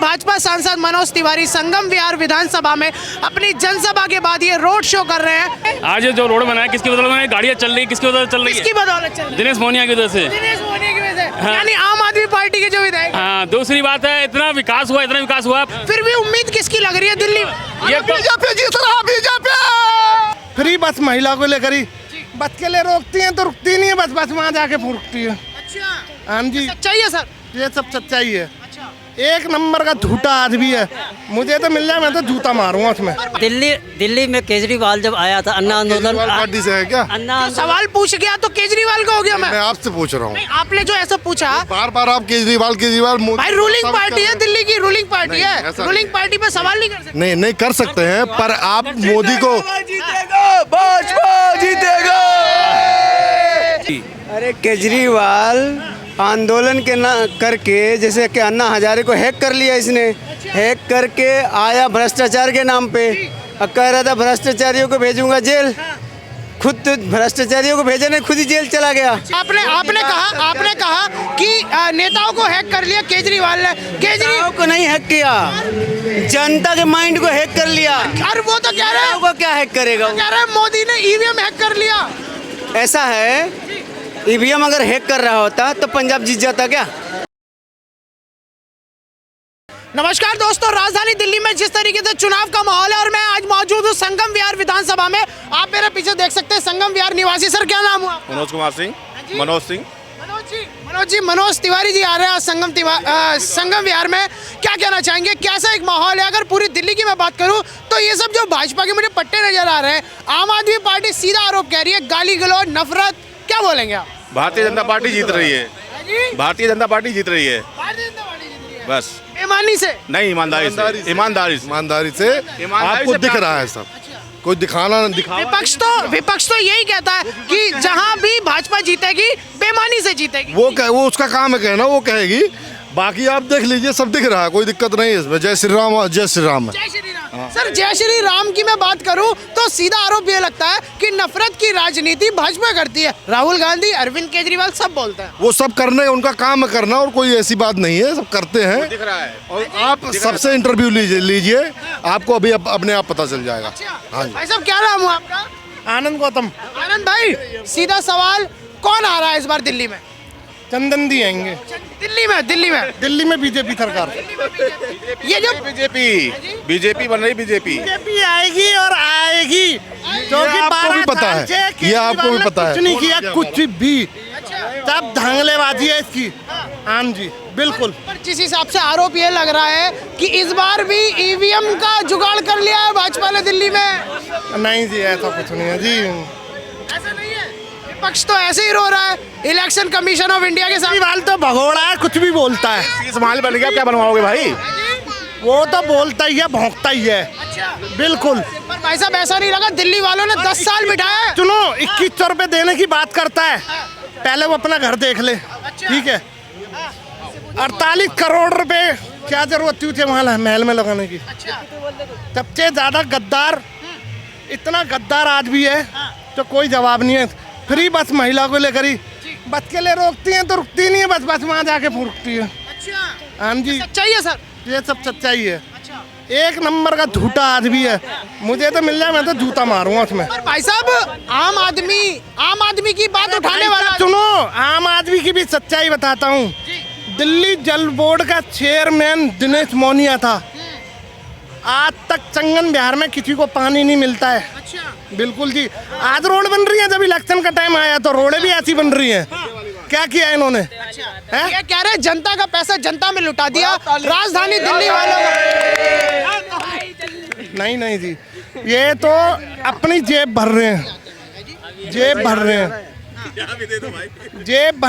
भाजपा सांसद मनोज तिवारी संगम विहार विधानसभा में अपनी जनसभा के बाद ये रोड शो कर रहे हैं। आज जो रोड बना है किसकी बदौलत में गाड़ियाँ चल रही है, किसकी बदौलत चल रही है? किसकी बदौलत चल रही है? दिनेश मोनिया की वजह से। दिनेश मोनिया की वजह से। हाँ। यानी आम आदमी पार्टी के जो विधायक। हाँ, दूसरी बात है इतना विकास हुआ। फिर भी उम्मीद किसकी लग रही है दिल्ली में? ये बीजेपी जीत रहा, बीजेपी। फ्री बस महिला को लेकर ही बस के लिए रोकती हैं तो रुकती नहीं है, बस वहाँ जाके फूकती है। अच्छा, हाँ जी, सच्चाई है सर? ये सब सच्चाई है। एक नंबर का झूठा आदमी है। मुझे तो मिल जाए मैं तो जूता मारूंगा उसमें। दिल्ली में केजरीवाल जब आया था अन्ना आंदोलन पार्टी से है क्या? सवाल पूछ गया तो केजरीवाल का हो गया। मैं आपसे पूछ रहा हूँ। आपने जो ऐसा पूछा बार आप केजरीवाल भाई, रूलिंग पार्टी है, दिल्ली की रूलिंग पार्टी है। रूलिंग पार्टी पे सवाल नहीं कर सकते। नहीं कर सकते हैं, पर आप मोदी को भाजपा जीतेगा। अरे केजरीवाल आंदोलन के ना करके, जैसे कि अन्ना हजारे को हैक कर लिया इसने, हैक करके आया भ्रष्टाचार के नाम पे और कह रहा था भ्रष्टाचारियों को भेजूंगा जेल। खुद तो भ्रष्टाचारियों को भेजा नहीं, खुद ही जेल चला गया। आपने कहा कि नेताओं को हैक कर लिया केजरीवाल ने। केजरीवाल को नहीं हैक किया, जनता के माइंड को हैक कर लिया। और वो तो कह रहे हैं, को क्या हैक करेगा? कह रहे हैं मोदी ने ईवीएम हैक कर लिया। ऐसा है, ईवीएम अगर हैक कर रहा होता तो पंजाब जीत जाता क्या? नमस्कार दोस्तों, राजधानी दिल्ली में जिस तरीके से चुनाव का माहौल है और मैं आज मौजूद हूँ संगम विहार विधानसभा में। आप मेरे पीछे देख सकते हैं संगम विहार निवासी। सर क्या नाम हुआ? मनोज कुमार सिंह। मनोज तिवारी जी आ रहे हैं संगम विहार में। क्या कहना चाहेंगे, कैसा एक माहौल है? अगर पूरी दिल्ली की मैं बात करूं तो ये सब जो भाजपा के मुझे पट्टे नजर आ रहे हैं, आम आदमी पार्टी सीधा आरोप कह रही है, गाली गलौज नफरत, क्या बोलेंगे आप? भारतीय जनता पार्टी जीत रही है। भारतीय जनता पार्टी जीत रही है बस। बेईमानी से नहीं, ईमानदारी से आपको दिख रहा है सब। कोई दिखाना नहीं दिखा। विपक्ष तो यही कहता है कि जहां भी भाजपा जीतेगी बेईमानी से जीतेगी। वो उसका काम है कहना, वो कहेगी। बाकी आप देख लीजिए, सब दिख रहा है, कोई दिक्कत नहीं है इसमें। जय श्री राम, जय श्री राम। सर जय श्री राम की मैं बात करूं तो सीधा आरोप ये लगता है कि नफरत की राजनीति भाजपा करती है। राहुल गांधी, अरविंद केजरीवाल सब बोलते हैं। वो सब करने, उनका काम है करना, और कोई ऐसी बात नहीं है, सब करते हैं। दिख रहा है। और आप सबसे इंटरव्यू लीजिए, आपको अभी अपने आप पता चल जाएगा। हाँ जी भाई साहब, क्या नाम हुआ आपका? आनंद गौतम। आनंद भाई, सीधा सवाल, कौन आ रहा है इस बार दिल्ली में? चंदन दी आएंगे। दिल्ली में बीजेपी सरकार। ये जो बीजेपी बन रही, बीजेपी आएगी और आएगी, क्योंकि आपको भी पता है, ये आपको भी पता है। कुछ नहीं किया, कुछ भी, सब धांगलेबाजी है इसकी। हाँ जी, बिल्कुल। पर जिस हिसाब से आरोप ये लग रहा है कि इस बार भी ईवीएम का जुगाड़ कर लिया है भाजपा ने दिल्ली में। नहीं जी, ऐसा कुछ नहीं है जी। ऐसा नहीं है, विपक्ष तो ऐसे ही रो रहा है। इलेक्शन कमीशन ऑफ इंडिया के केजरीवाल तो भगोड़ा है, कुछ भी बोलता है। संभाल बन गया, क्या बनवाओगे भाई? वो तो बोलता ही है, भौंकता ही है। बिल्कुल। पर भाई साहब, ऐसा नहीं लगा दिल्ली वालों ने 10 साल बिठाया है? सुनो, 2100 रुपए देने की बात करता है, पहले वो अपना घर देख ले। ठीक है, 48 करोड़ रुपए क्या जरूरत थी उसे वहाँ महल में लगाने की? सबसे ज्यादा गद्दार, इतना गद्दार आदमी है तो कोई जवाब नहीं है। फ्री बस महिला को लेकर ही बस के लिए रोकती हैं तो रुकती नहीं है, बस वहाँ जाके फूकती है। हाँ जी, सच्चाई है सर? ये सब सच्चाई है। एक नंबर का झूठा आदमी है। मुझे तो मिल जाए मैं तो जूता मारूंगा उसमें। पर भाई साहब, आम आदमी की बात उठाने वाला। सुनो, आम आदमी की भी सच्चाई बताता हूँ। दिल्ली जल बोर्ड का चेयरमैन दिनेश मोनिया था। आज तक संगम विहार में किसी को पानी नहीं मिलता है। बिल्कुल जी। आज रोड बन रही है, जब इलेक्शन का टाइम आया तो रोडें भी ऐसी बन रही हैं। क्या किया इन्होंने? ये कह रहे जनता का पैसा जनता में लुटा दिया राजधानी दिल्ली वालों ने। नहीं जी, ये तो अपनी जेब भर रहे हैं, जेब भर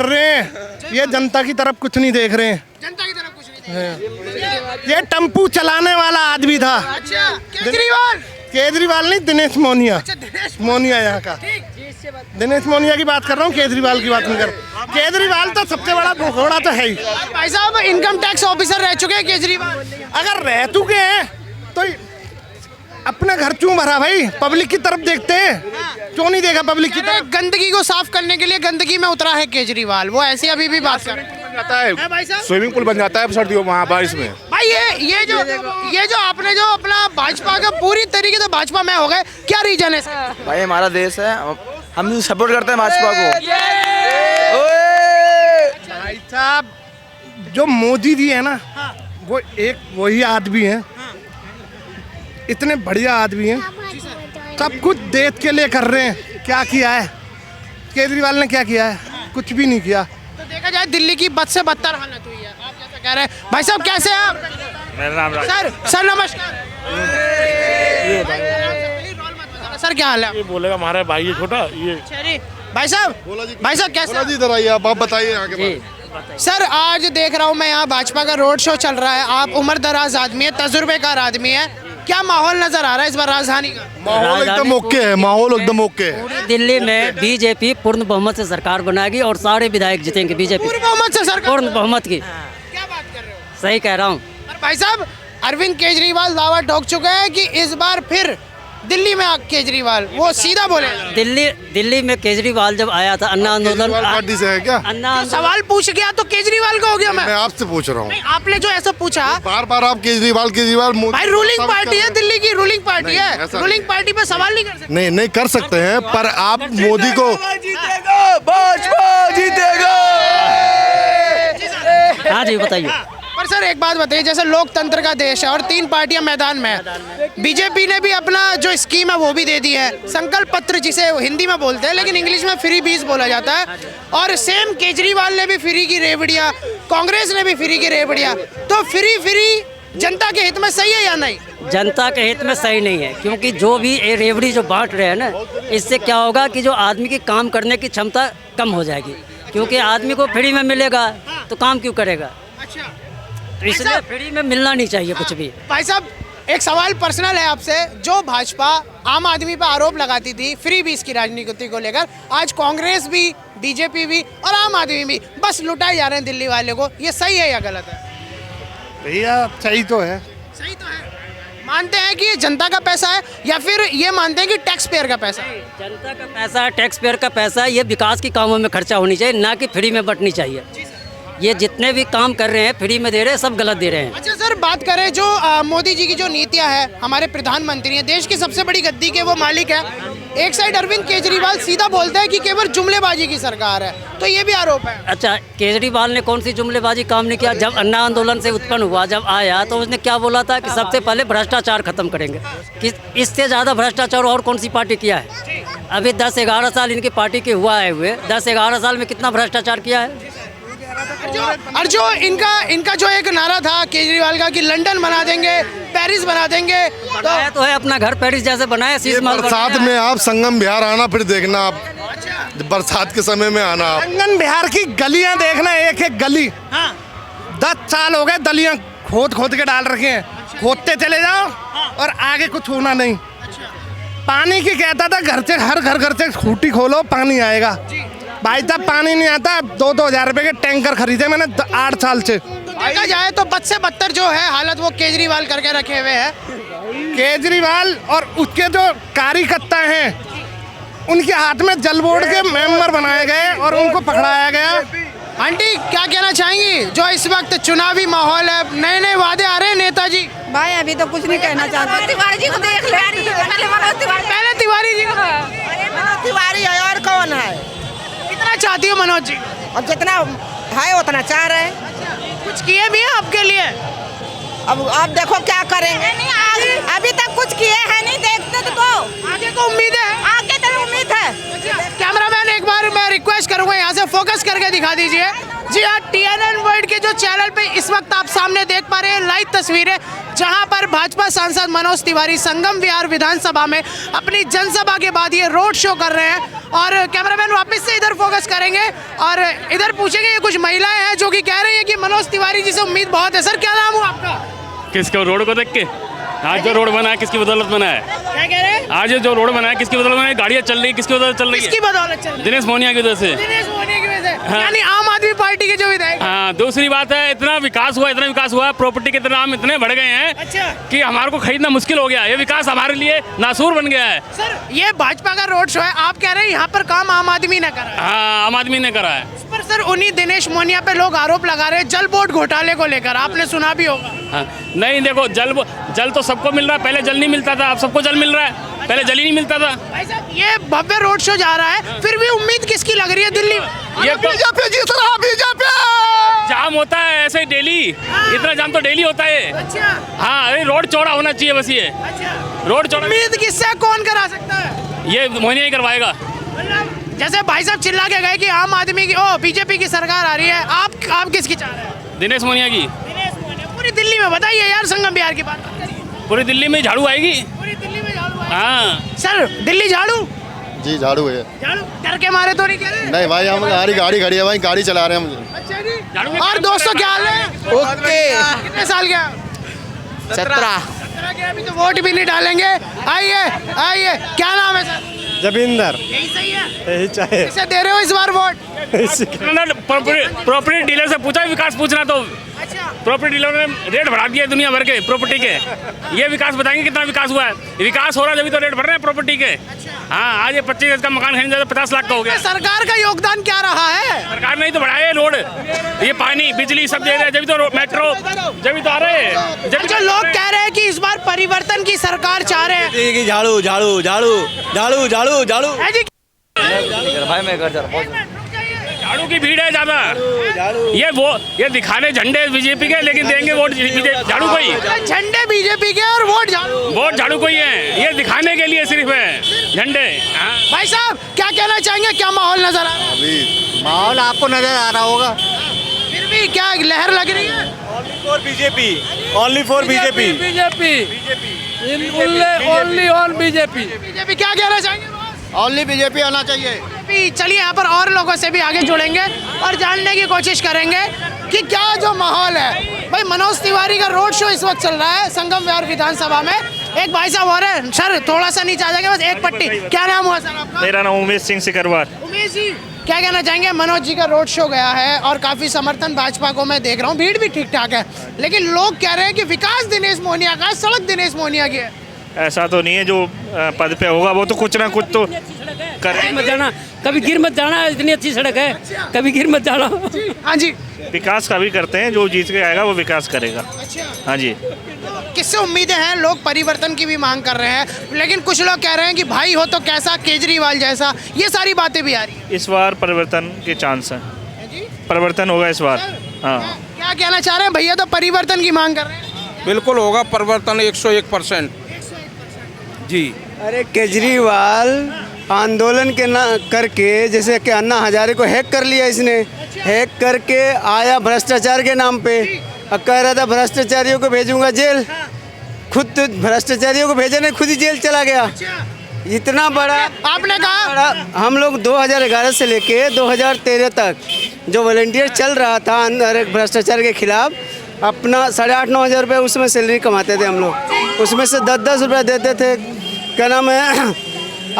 रहे हैं। ये जनता की तरफ कुछ नहीं देख रहे हैं। जनता की तरफ कुछ नहीं। ये टेम्पू चलाने वाला आदमी था। केजरीवाल नहीं, दिनेश मोनिया। मोनिया यहाँ का। दिनेश मोनिया की बात कर रहा हूँ, केजरीवाल की बात नहीं कर। केजरीवाल तो सबसे बड़ा घोड़ा तो है ही। भाई साहब, इनकम टैक्स ऑफिसर रह चुके हैं केजरीवाल। अगर रह चुके हैं तो अपने घर क्यों भरा भाई? पब्लिक की तरफ देखते हैं, क्यों नहीं देखा पब्लिक की तरफ? गंदगी को साफ करने के लिए गंदगी में उतरा है केजरीवाल, वो ऐसे अभी भी बात कर रहे हैं। जाता है, है भाई साहब? स्विमिंग पूल बन जाता है सर्दियों वहाँ बारिश में। भाई ये जो आपने जो अपना भाजपा का पूरी तरीके से भाजपा में हो गए, क्या रीजन है सर? भाई हमारा देश है, हम सपोर्ट करते हैं भाजपा को। भाई साहब जो मोदी जी है ना, वो एक वही आदमी है, इतने बढ़िया आदमी हैं, सब कुछ देश के लिए कर रहे हैं। क्या किया है केजरीवाल ने? क्या किया है? कुछ भी नहीं किया। तो देखा जाए दिल्ली की बद से बदतर हालत हुई है, आप जैसा कह रहे हैं। भाई साहब कैसे हैं आप? मेरा नाम सर नमस्कार। सर क्या हाल है? ये बोलेगा हमारा भाई है छोटा ये। भाई साहब कैसे बोला हैं? जी इधर आइए, आप बताइए यहाँ के बारे में। सर आज देख रहा हूँ मैं यहाँ भाजपा का रोड शो चल रहा है, आप उम्र दराज आदमी है, तजुर्बेकार आदमी है, क्या माहौल नजर आ रहा है इस बार राजधानी का? माहौल एकदम ओके है, माहौल एकदम ओके है। पूरी दिल्ली में बीजेपी पूर्ण बहुमत से सरकार बनाएगी और सारे विधायक जीतेंगे बीजेपी पूर्ण बहुमत से सरकार? पूर्ण बहुमत की। क्या बात कर रहे हो? सही कह रहा हूँ। और भाई साहब अरविंद केजरीवाल दावा ठोक चुके हैं कि इस बार फिर दिल्ली में केजरीवाल, वो सीधा बोले। दिल्ली में केजरीवाल जब आया था अन्ना आंदोलन, केजरीवाल पार्टी से है क्या? अन्ना जो सवाल पूछ गया तो केजरीवाल का हो गया। मैं मैं आपसे पूछ रहा हूँ, नहीं, आपने जो ऐसा पूछा, बार बार आप केजरीवाल मोदी भाई रूलिंग पार्टी है, दिल्ली की रूलिंग पार्टी नहीं, है, ऐसा रूलिंग नहीं। पार्टी पे सवाल नहीं कर सकते। नहीं कर सकते हैं, पर आप मोदी को भाजपा जीतेगा। हाँ जी बताइए। पर सर एक बात बताइए, जैसे लोकतंत्र का देश है और 3 पार्टियां मैदान में है, बीजेपी ने भी अपना जो स्कीम है वो भी दे दी है, संकल्प पत्र जिसे हिंदी में बोलते हैं लेकिन इंग्लिश में फ्री बीस बोला जाता है, और सेम केजरीवाल ने भी फ्री की रेवड़ियां, कांग्रेस ने भी फ्री की रेवड़ियां, तो फ्री जनता के हित में सही है या नहीं? जनता के हित में सही नहीं है, क्योंकि जो भी ये रेवड़ी जो बांट रहे हैं ना, इससे क्या होगा कि जो आदमी की काम करने की क्षमता कम हो जाएगी, क्योंकि आदमी को फ्री में मिलेगा तो काम क्यों करेगा? अच्छा तो इसलिए फ्री में मिलना नहीं चाहिए कुछ भी। भाई साहब एक सवाल पर्सनल है आपसे, जो भाजपा आम आदमी पर आरोप लगाती थी फ्री बीस की राजनीति को लेकर, आज कांग्रेस भी, बीजेपी भी और आम आदमी भी बस लुटाए जा रहे हैं दिल्ली वाले को, ये सही है या गलत है? भैया सही तो है। सही तो है। मानते हैं कि ये जनता का पैसा है या फिर ये मानते हैं कि टैक्स पेयर का पैसा है? जनता का पैसा है, टैक्स पेयर का पैसा है, ये विकास के कामों में खर्चा होनी चाहिए, ना कि फ्री में बंटनी चाहिए। ये जितने भी काम कर रहे हैं फ्री में दे रहे हैं, सब गलत दे रहे हैं। अच्छा सर बात करें जो मोदी जी की जो नीतियां है, हमारे प्रधानमंत्री हैं, देश की सबसे बड़ी गद्दी के वो मालिक है, एक साइड अरविंद केजरीवाल सीधा बोलते हैं कि केवल जुमलेबाजी की सरकार है, तो ये भी आरोप है। अच्छा केजरीवाल ने कौन सी जुमलेबाजी काम नहीं किया? जब अन्ना आंदोलन से उत्पन्न हुआ, जब आया तो उसने क्या बोला था कि सबसे पहले भ्रष्टाचार खत्म करेंगे। कि इससे ज़्यादा भ्रष्टाचार और कौन सी पार्टी किया है? अभी 10-11 साल इनकी पार्टी के हुआ है हुए, 10-11 साल में कितना भ्रष्टाचार किया है? और जो इनका जो एक नारा था केजरीवाल का कि लंदन बना देंगे, पेरिस बना देंगे, बनाया तो है अपना घर पेरिस जैसे बनाया, शीश महल बरसात बनाया है। में आप संगम बिहार आना, फिर देखना आप बरसात के समय में आना आप। कंगन बिहार की गलियां देखना, एक एक गली 10 साल हो गए, गलियां खोद के डाल रखे हैं, खोदते चले जाओ और आगे कुछ होना नहीं। पानी की कहता था घर से हर घर से खूटी खोलो पानी आएगा, भाई साहब पानी नहीं आता। 2-2 हज़ार रुपए के टैंकर खरीदे मैंने 8 साल से। तो देखा जाए तो बद से बदतर जो है हालत वो केजरीवाल करके रखे हुए है। केजरीवाल और उसके जो कार्यकर्ता हैं उनके हाथ में जल बोर्ड के मेंबर बनाए गए और उनको पकड़ाया गया। आंटी क्या कहना चाहेंगी, जो इस वक्त चुनावी माहौल है, नए नए वादे आ रहे हैं नेताजी? भाई अभी तो कुछ नहीं कहना चाहते। तिवारी जी को देख ले, पहले तिवारी जी को। तिवारी है और कौन है? कितना चाहती हो मनोज जी? अब जितना है उतना चाह रहे हैं। कुछ किए भी हैं आपके लिए? अब देखो क्या करेंगे। अभी तक कुछ किए हैं नहीं, देखते तो आगे को उम्मीद है? आगे तो उम्मीद है। कैमरामैन एक बार मैं रिक्वेस्ट करूंगा यहाँ से फोकस करके दिखा दीजिए। जी हाँ, TNN वर्ल्ड के जो चैनल पे इस वक्त आप सामने देख पा रहे हैं लाइव तस्वीरें, जहां पर भाजपा सांसद मनोज तिवारी संगम विहार विधानसभा में अपनी जनसभा के बाद ये रोड शो कर रहे हैं। और कैमरामैन वापस से इधर फोकस करेंगे और इधर पूछेंगे, ये कुछ महिलाएं हैं जो कि कह रही है कि मनोज तिवारी जी से उम्मीद बहुत है। सर क्या नाम हुआ आपका? किसके रोड को देख के? आज जो रोड बना है किसकी बदौलत बना है? क्या कह रहे हैं? आज जो रोड बना है किसकी बदौलत बना है? गाड़ियाँ चल रही है किसकी बदौलत चल रही किसकी है? बदौलत चल रही है? दिनेश मोनिया की वजह से। दिनेश मोनिया की वजह से, हाँ। यानी आम आदमी पार्टी के जो विधायक। हाँ, दूसरी बात है इतना विकास हुआ, प्रॉपर्टी के दाम इतने बढ़ गए हैं अच्छा। कि हमारे को खरीदना मुश्किल हो गया। ये विकास हमारे लिए नासूर बन गया है। सर ये भाजपा का रोड शो है, आप कह रहे हैं यहाँ पर काम आम आदमी ने करा है। हाँ, आम आदमी ने करा है। उस पर पर सर उन्हीं दिनेश मोनिया पे लोग आरोप लगा रहे हैं जल बोर्ड घोटाले को लेकर, आपने सुना भी होगा। हाँ, नहीं देखो जल तो सबको मिल रहा है, पहले जल नहीं मिलता था, अब सबको जल मिल रहा है, पहले जल ही नहीं मिलता था। भाई साहब ये भव्य रोड शो जा रहा है, फिर भी उम्मीद किसकी लग रही है दिल्ली में? ये तो बीजेपी जीत रहा, बीजेपी। जाम होता है ऐसे ही डेली, इतना जाम तो डेली होता है। अच्छा हाँ, अरे रोड चौड़ा होना चाहिए बस, ये रोड चौड़ा उम्मीद किससे कौन करा सकता है? ये मोनिया ही करवाएगा। मतलब जैसे भाई साहब चिल्ला के गए कि आम आदमी की बीजेपी की सरकार आ रही है, आप किसकी चाह रहे हैं? दिनेश मोनिया की। दिनेश मोनिया पूरी दिल्ली में, बताइए यार, संगम बिहार की बात करिए। पूरी दिल्ली में झाड़ू आएगी। पूरी दिल्ली में झाड़ू आएगी। हाँ सर दिल्ली झाड़ू जी झाड़ू है। झाड़ू डर के मारे तो नहीं कह रहे? नहीं भाई, हम हमारी गाड़ी खड़ी है भाई, गाड़ी चला रहे हैं मुझे। अच्छा जी। झाड़ू के और दोस्तों क्या हाल है? ओके। कितने साल के? 17। 17 के। अभी तो वोट भी नहीं डालेंगे। आइए क्या नाम है सर? जबिंदर यही सही है? यही चाहे। किसे दे रहे हो इस बार वोट? प्रॉपर्टी डीलर से पूछा विकास पूछना, तो अच्छा प्रॉपर्टी डीलर ने रेट बढ़ा दिया दुनिया भर के प्रॉपर्टी के। ये विकास बताएंगे कितना विकास हुआ है? विकास हो रहा है जब तो रेट बढ़ रहे हैं प्रॉपर्टी के। हाँ, आज ये 25 का मकान खरीदने तो 50 लाख का हो गया। सरकार का योगदान क्या रहा है? सरकार ने तो बढ़ाया है रोड, ये पानी बिजली सब दे रहे हैं, जब तो मेट्रो जब तो आ रहे हैं। जब जो लोग कह रहे हैं कि इस बार परिवर्तन की सरकार चाह रहे हैं। झाड़ू झाड़ू झाड़ू झाड़ू झाड़ू झाड़ू। है जी? भाई मैं घर जा रहा हूँ। झाड़ू की भीड़ है ज्यादा। ये दिखाने झंडे बीजेपी के, लेकिन देंगे वोट झाड़ू को ही। झंडे बीजेपी के और वोट झाड़ू। वोट झाड़ू को ही है, ये दिखाने के लिए सिर्फ है झंडे। हाँ। भाई साहब क्या कहना चाहेंगे, क्या माहौल नजर आ रहा है? अभी माहौल आपको नजर आ रहा होगा। फिर भी क्या लहर लग रही है? BJP, only for BJP. BJP क्या कहना चाहेंगे? ओनली बीजेपी आना चाहिए। अभी चलिए यहाँ पर और लोगों से भी आगे जुड़ेंगे और जानने की कोशिश करेंगे कि क्या जो माहौल है। भाई मनोज तिवारी का रोड शो इस वक्त चल रहा है संगम विहार विधानसभा में। एक भाई साहब और है सर, थोड़ा सा नीचे आ जाएंगे, बस एक पट्टी। क्या नाम हुआ सर आपका? मेरा नाम उमेश सिंह सिकरवार। उमेश जी क्या कहना चाहेंगे? मनोज जी का रोड शो गया है और काफी समर्थन भाजपा को मैं देख रहा हूँ, भीड़ भी ठीक ठाक है, लेकिन लोग कह रहे हैं कि विकास दिनेश मोनिया का, सड़क दिनेश मोनिया की है। ऐसा तो नहीं है, जो पद पे होगा वो तो कुछ ना कुछ तो करे। मत जाना, कभी गिर मत जाना, इतनी अच्छी सड़क है, कभी गिर मत जाना। हाँ जी। विकास का भी करते हैं, जो जीत के आएगा वो विकास करेगा। अच्छा, हाँ जी। किससे उम्मीदें हैं? लोग परिवर्तन की भी मांग कर रहे हैं, लेकिन कुछ लोग कह रहे हैं कि भाई हो तो कैसा, केजरीवाल जैसा, ये सारी बातें भी आ रही हैं। इस बार परिवर्तन के चांस हैं, परिवर्तन होगा इस बार। हाँ, क्या कहना चाह रहे हैं भैया? तो परिवर्तन की मांग कर रहे हैं। बिल्कुल होगा परिवर्तन 101%। जी अरे केजरीवाल आंदोलन के ना करके, जैसे कि अन्ना हजारे को हैक कर लिया इसने, हैक करके आया भ्रष्टाचार के नाम पे, और कह रहा था भ्रष्टाचारियों को भेजूंगा जेल, खुद तो भ्रष्टाचारियों को भेजा नहीं, खुद ही जेल चला गया। इतना बड़ा आपने कहा हम लोग 2011 से लेके 2013 तक जो वॉलंटियर चल रहा था अंदर भ्रष्टाचार के खिलाफ, अपना 8,500-9 हज़ार रुपये उसमें सैलरी कमाते थे हम लोग, उसमें से 10-10 रुपये देते थे। क्या नाम है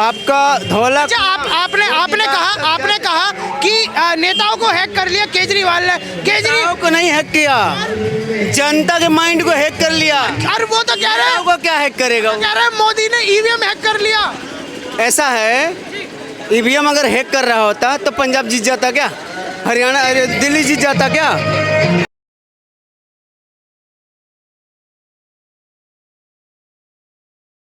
आपका? धौला। अच्छा, आपने कहा कि नेताओं को हैक कर लिया केजरीवाल ने। केजरीवाल को नहीं हैक किया, जनता के माइंड को हैक कर लिया। अरे वो तो कह रहे हैं, वो क्या हैक करेगा? कह रहे हैं मोदी ने ईवीएम हैक कर लिया। ऐसा है, ईवीएम अगर हैक कर रहा होता तो पंजाब जीत जाता क्या? हरियाणा, दिल्ली जीत जाता क्या?